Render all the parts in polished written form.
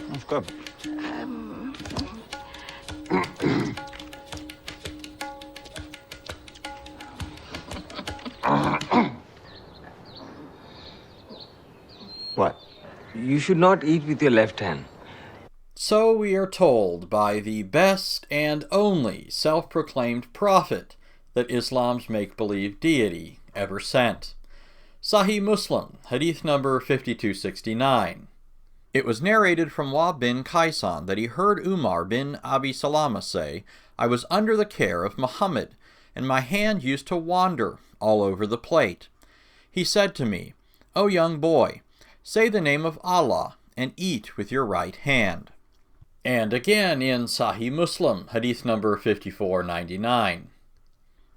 That's good. What? You should not eat with your left hand. So we are told by the best and only self-proclaimed prophet that Islam's make-believe deity ever sent. Sahih Muslim, hadith number 5269. It was narrated from Wahb bin Kaysan that he heard Umar bin Abi Salama say, "I was under the care of Muhammad, and my hand used to wander all over the plate. He said to me, 'O young boy, say the name of Allah and eat with your right hand.'" And again in Sahih Muslim, hadith number 5499.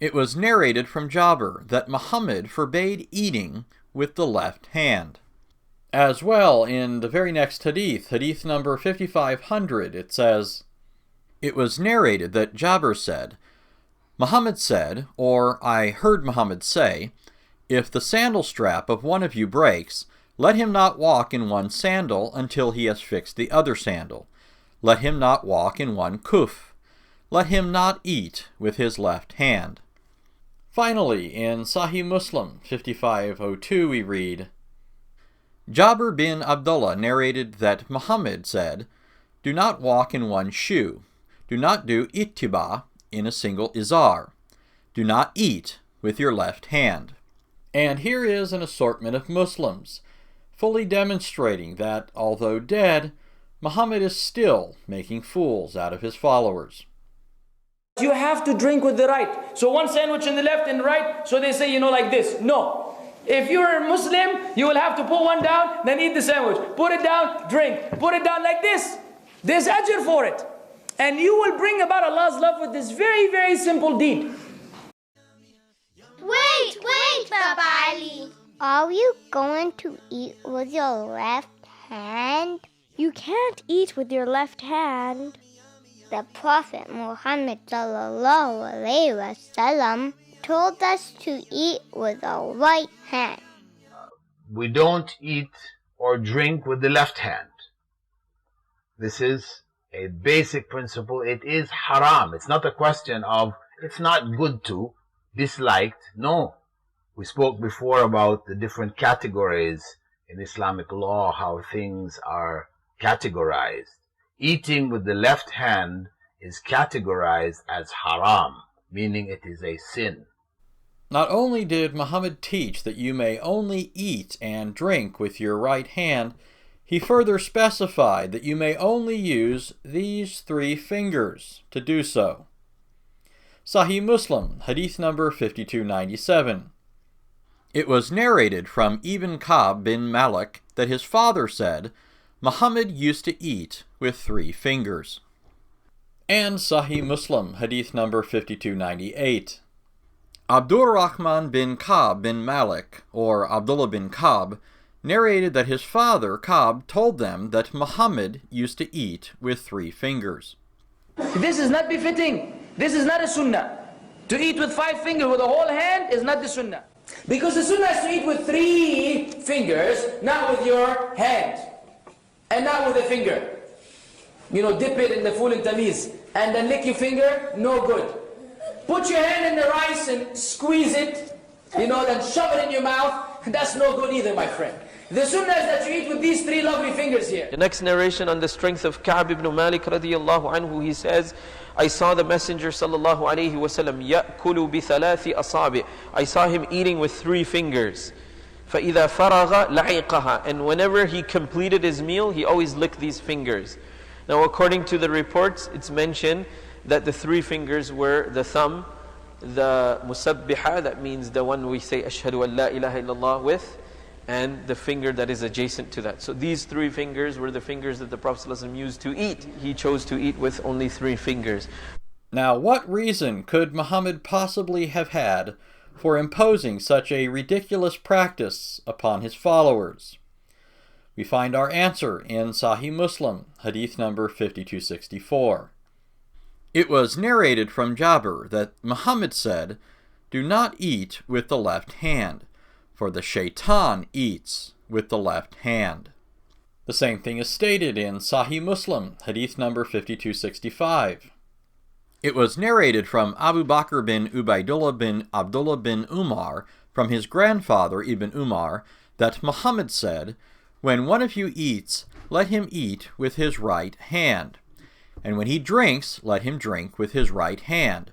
It was narrated from Jabir that Muhammad forbade eating with the left hand. As well, in the very next hadith, hadith number 5500, it says, "It was narrated that Jabir said, Muhammad said, or I heard Muhammad say, if the sandal strap of one of you breaks, let him not walk in one sandal until he has fixed the other sandal. Let him not walk in one kuf. Let him not eat with his left hand." Finally, in Sahih Muslim 5502, we read, Jabir bin Abdullah narrated that Muhammad said, "Do not walk in one shoe. Do not do ittiba in a single izar. Do not eat with your left hand." And here is an assortment of Muslims, fully demonstrating that, although dead, Muhammad is still making fools out of his followers. You have to drink with the right. So one sandwich in the left and right, so they say, like this. No. If you're a Muslim, you will have to put one down, then eat the sandwich. Put it down, drink. Put it down like this. There's ajr for it. And you will bring about Allah's love with this very, very simple deed. Wait, Baba Ali. Are you going to eat with your left hand? You can't eat with your left hand. The Prophet Muhammad ﷺ told us to eat with our right hand. We don't eat or drink with the left hand. This is a basic principle. It is haram. It's not a question of it's not good to, disliked. No. We spoke before about the different categories in Islamic law, how things are categorized. Eating with the left hand is categorized as haram, meaning it is a sin. Not only did Muhammad teach that you may only eat and drink with your right hand, he further specified that you may only use these 3 fingers to do so. Sahih Muslim, hadith number 5297. It was narrated from Ibn Ka'b bin Malik that his father said, Muhammad used to eat with 3 fingers. And Sahih Muslim, hadith number 5298. Abdur Rahman bin Ka'b bin Malik, or Abdullah bin Ka'b, narrated that his father, Ka'b, told them that Muhammad used to eat with 3 fingers. This is not befitting. This is not a sunnah. To eat with 5 fingers with a whole hand is not the sunnah. Because the sunnah is to eat with 3 fingers, not with your hand. And not with a finger. Dip it in the full and tamiz. And then lick your finger, no good. Put your hand in the rice and squeeze it, then shove it in your mouth. That's no good either, my friend. The sunnah is that you eat with these 3 lovely fingers here. The next narration on the strength of Ka'b ibn Malik radiyallahu anhu, he says, I saw the Messenger sallallahu alayhi wasallam ya'kulu bi thalathi asabi'. I saw him eating with 3 fingers. فَإِذَا فَرَغَ لَعِقَهَا. And whenever he completed his meal, he always licked these fingers. Now according to the reports, it's mentioned that the 3 fingers were the thumb, the musabbiha, that means the one we say ashhadu an la ilaha illallah with, and the finger that is adjacent to that. So these 3 fingers were the fingers that the Prophet ﷺ used to eat. He chose to eat with only 3 fingers. Now, what reason could Muhammad possibly have had for imposing such a ridiculous practice upon his followers? We find our answer in Sahih Muslim, hadith number 5264. It was narrated from Jabir that Muhammad said, "Do not eat with the left hand, for the shaitan eats with the left hand." The same thing is stated in Sahih Muslim, hadith number 5265. It was narrated from Abu Bakr bin Ubaidullah bin Abdullah bin Umar from his grandfather Ibn Umar that Muhammad said, "When one of you eats, let him eat with his right hand. And when he drinks, let him drink with his right hand.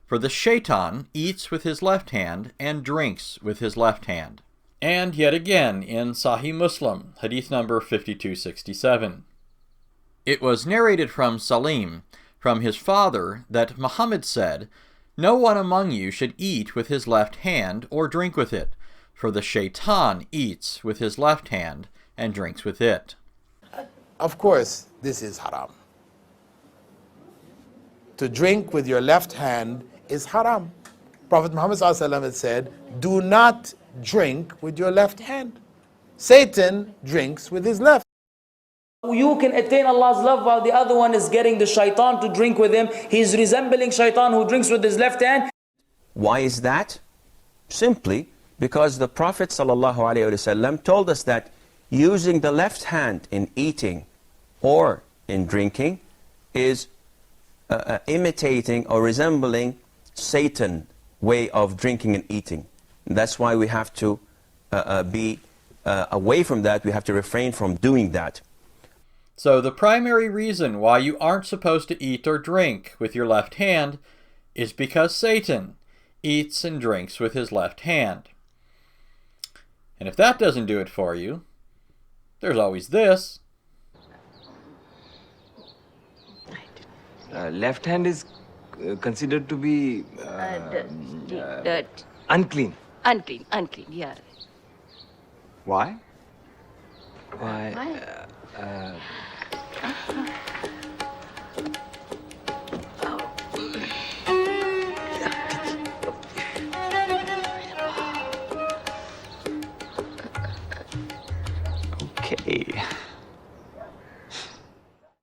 For the shaitan eats with his left hand and drinks with his left hand." And yet again in Sahih Muslim, hadith number 5267. It was narrated from Salim, from his father, that Muhammad said, "No one among you should eat with his left hand or drink with it, for the shaitan eats with his left hand and drinks with it." Of course, this is haram. To drink with your left hand is haram. Prophet Muhammad ﷺ had said, "Do not drink with your left hand." Satan drinks with his left. You can attain Allah's love while the other one is getting the shaitan to drink with him. He's resembling shaitan who drinks with his left hand. Why is that? Simply because the Prophet ﷺ told us that using the left hand in eating or in drinking is imitating or resembling Satan's way of drinking and eating. And that's why we have to be away from that. We have to refrain from doing that. So the primary reason why you aren't supposed to eat or drink with your left hand is because Satan eats and drinks with his left hand. And if that doesn't do it for you, there's always this. Left hand is considered to be Dirt. unclean. Unclean, yeah. Why? Why? Okay.